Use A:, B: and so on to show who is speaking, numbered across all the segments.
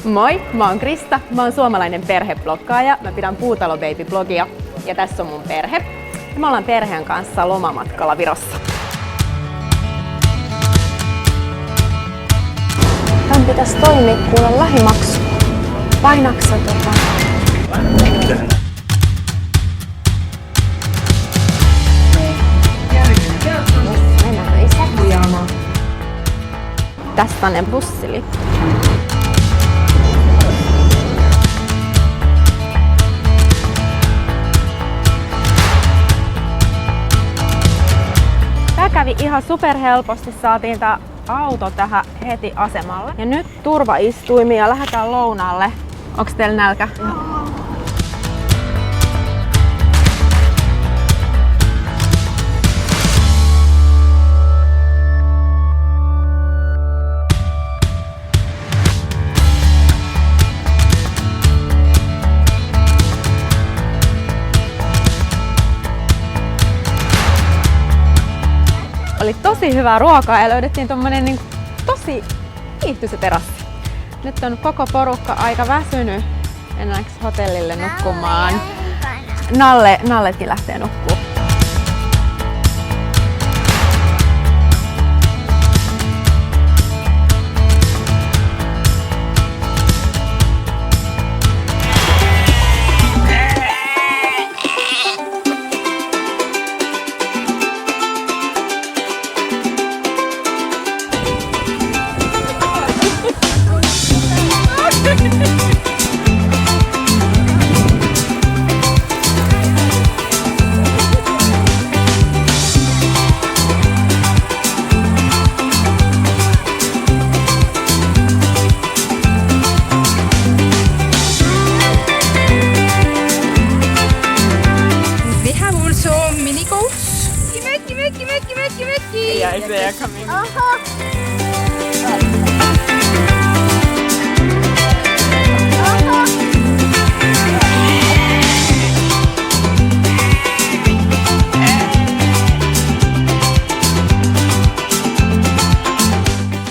A: Moi, mä oon Krista, mä oon suomalainen perhebloggaaja, mä pidän Puutalo Baby-blogia ja tässä on mun perhe. Ja me ollaan perheen kanssa lomamatkalla Virossa. Tän pitäis toimia kuule lähimaksu. Painaksa Mennään isä. Tästä on ne bussilippu. Tää kävi ihan superhelposti, saatiin tää auto tähän heti asemalle. Ja nyt turvaistuimia ja lähdetään lounaalle. Onks teillä nälkä? Oli tosi hyvää ruokaa ja löydettiin tommonen tosi viihtyisä terassi. Nyt on koko porukka aika väsynyt. Mennäänkö hotellille nukkumaan? Nalletkin lähtee nukkumaan.
B: Yeah, they are coming.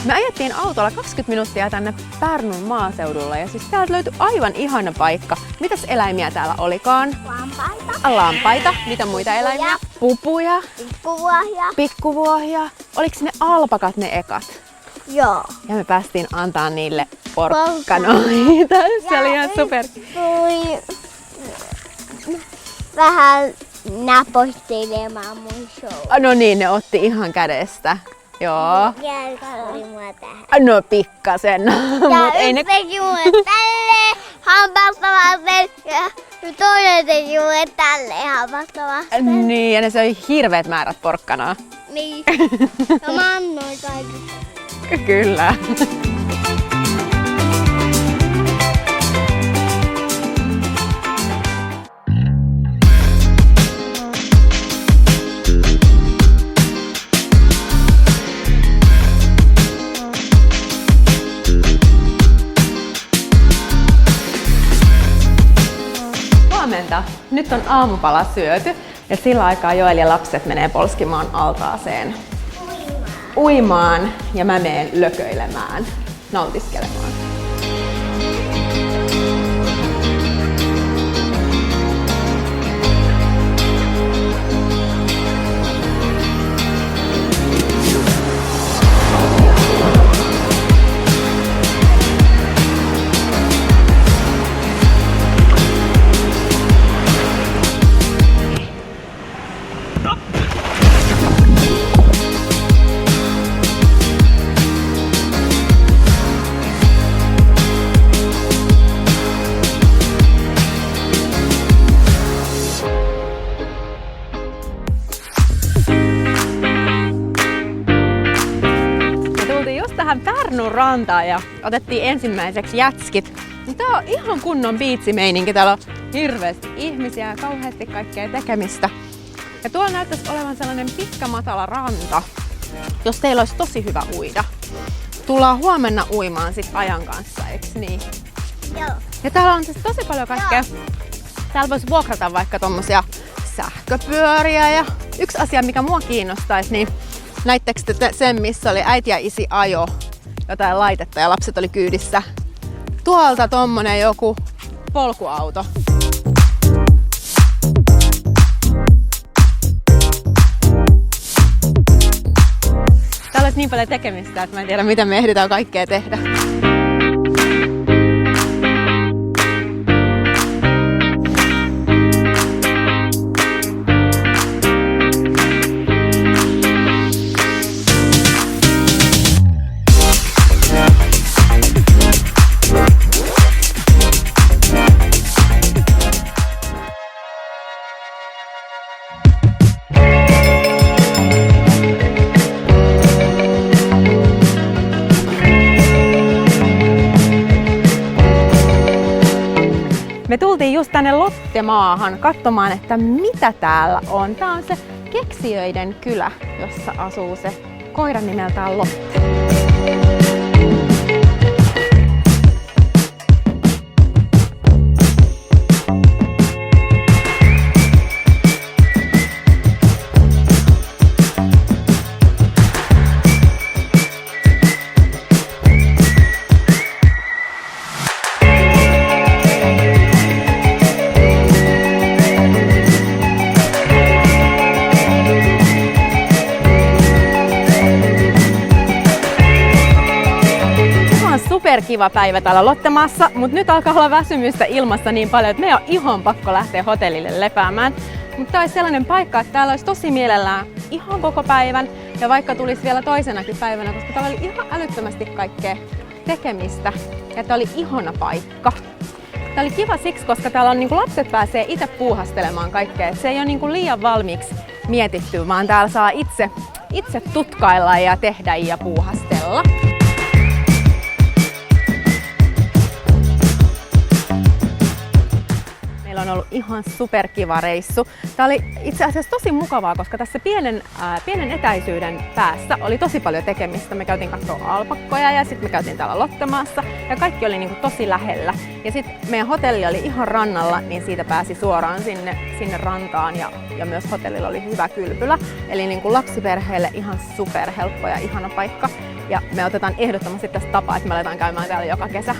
A: Me ajettiin autolla 20 minuuttia tänne Pärnun maaseudulla ja siis täältä löytyi aivan ihana paikka. Mitäs eläimiä täällä olikaan? Lampaita. Mitä muita eläimiä? Pupuja. Pikkuvuohia. Oliks ne alpakat ne ekat?
C: Joo.
A: Ja me päästiin antaa niille porkkanoita. Se oli ihan super.
C: Vähän napottelemaan mun show.
A: No niin, ne otti ihan kädestä. Joo.
C: Oli mua tähän.
A: No pikkasen.
C: Ja yksi teki mulle tälleen hampasta vasten ja toinen teki mulle tälleen hampasta vasten.
A: Niin, ja ne söi hirveät määrät porkkanaa.
C: Niin. Ja mä annoin kaikista.
A: Kyllä. Huomenta. Nyt on aamupala syöty ja sillä aikaa Joel ja lapset menee polskimaan altaaseen uimaan ja mä menen lököilemään, nautiskelemaan. Tähän Pärnun rantaan ja otettiin ensimmäiseksi jätskit. Tää on ihan kunnon biitsimeininki. Täällä on hirveästi ihmisiä ja kauheasti kaikkea tekemistä. Ja tuolla näyttäisi olevan sellainen pitkä matala ranta, jos teillä olisi tosi hyvä uida. Tullaan huomenna uimaan sit ajan kanssa, eiks niin?
C: Joo.
A: Ja täällä on siis tosi paljon kaikkea Täällä voisi vuokrata vaikka tommosia sähköpyöriä. Ja yksi asia, mikä mua kiinnostaisi, niin näittekö te sen, missä oli äiti ja isi ajo jotain laitetta ja lapset oli kyydissä? Tuolta tommonen joku polkuauto. Täällä olisi niin paljon tekemistä, että mä en tiedä, miten me ehditään kaikkea tehdä. Me tultiin just tänne Lottemaahan katsomaan, että mitä täällä on. Tää on se keksijöiden kylä, jossa asuu se koira nimeltään Lotte. Superkiva päivä täällä Lottemaassa, mutta nyt alkaa olla väsymystä ilmassa niin paljon, että meidän on ihan pakko lähteä hotellille lepäämään. Mutta tää olisi sellainen paikka, että täällä olisi tosi mielellään ihan koko päivän ja vaikka tulisi vielä toisenakin päivänä, koska täällä oli ihan älyttömästi kaikkea tekemistä ja tää oli ihana paikka. Tää oli kiva siksi, koska täällä on, lapset pääsee itse puuhastelemaan kaikkea. Et se ei ole liian valmiiksi mietitty, vaan täällä saa itse tutkailla ja tehdä ja puuhastella. Meillä on ollut ihan superkiva reissu. Tämä oli itse asiassa tosi mukavaa, koska tässä pienen etäisyyden päässä oli tosi paljon tekemistä. Me käytiin katsoa alpakkoja ja sitten me käytiin täällä Lottemaassa ja kaikki oli tosi lähellä. Ja sitten meidän hotelli oli ihan rannalla, niin siitä pääsi suoraan sinne rantaan ja myös hotellilla oli hyvä kylpylä. Eli lapsiperheelle ihan superhelppo ja ihana paikka. Ja me otetaan ehdottomasti tästä tapaa, että me aletaan käymään täällä joka kesä.